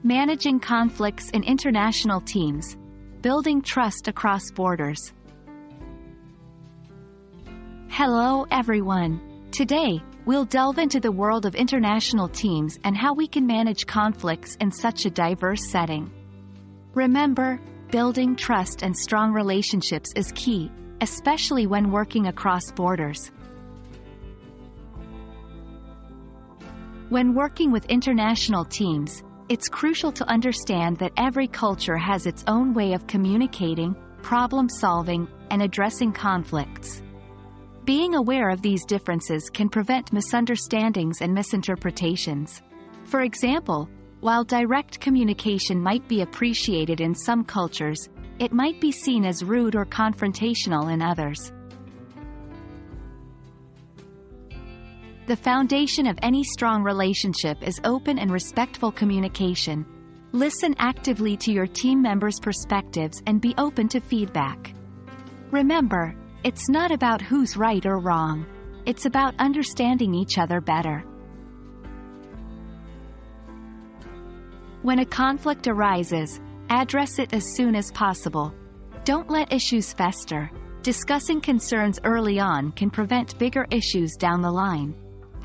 Managing conflicts in international teams. Building trust across borders. Hello everyone. Today, we'll delve into the world of international teams and how we can manage conflicts in such a diverse setting. Remember, building trust and strong relationships is key, especially when working across borders. When working with international teams, it's crucial to understand that every culture has its own way of communicating, problem-solving, and addressing conflicts. Being aware of these differences can prevent misunderstandings and misinterpretations. For example, while direct communication might be appreciated in some cultures, it might be seen as rude or confrontational in others. The foundation of any strong relationship is open and respectful communication. Listen actively to your team members' perspectives and be open to feedback. Remember, it's not about who's right or wrong. It's about understanding each other better. When a conflict arises, address it as soon as possible. Don't let issues fester. Discussing concerns early on can prevent bigger issues down the line.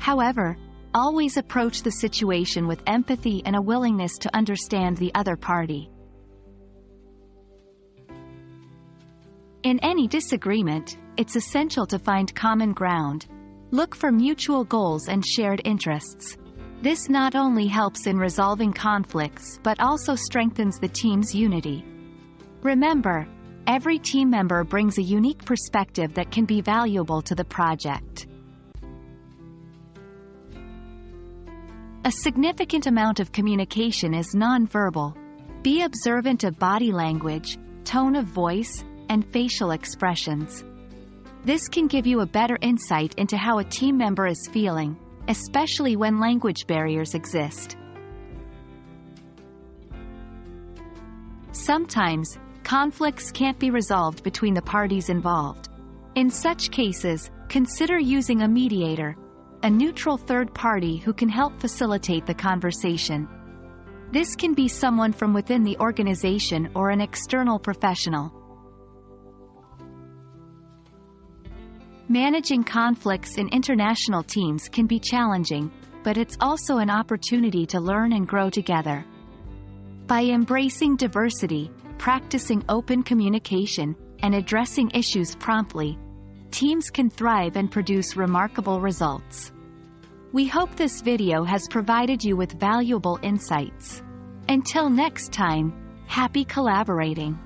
However, always approach the situation with empathy and a willingness to understand the other party. In any disagreement, it's essential to find common ground. Look for mutual goals and shared interests. This not only helps in resolving conflicts but also strengthens the team's unity. Remember, every team member brings a unique perspective that can be valuable to the project. A significant amount of communication is nonverbal. Be observant of body language, tone of voice, and facial expressions. This can give you a better insight into how a team member is feeling, especially when language barriers exist. Sometimes, conflicts can't be resolved between the parties involved. In such cases, consider using a mediator, a neutral third party who can help facilitate the conversation. This can be someone from within the organization or an external professional. Managing conflicts in international teams can be challenging, but it's also an opportunity to learn and grow together. By embracing diversity, practicing open communication, and addressing issues promptly, teams can thrive and produce remarkable results. We hope this video has provided you with valuable insights. Until next time, happy collaborating!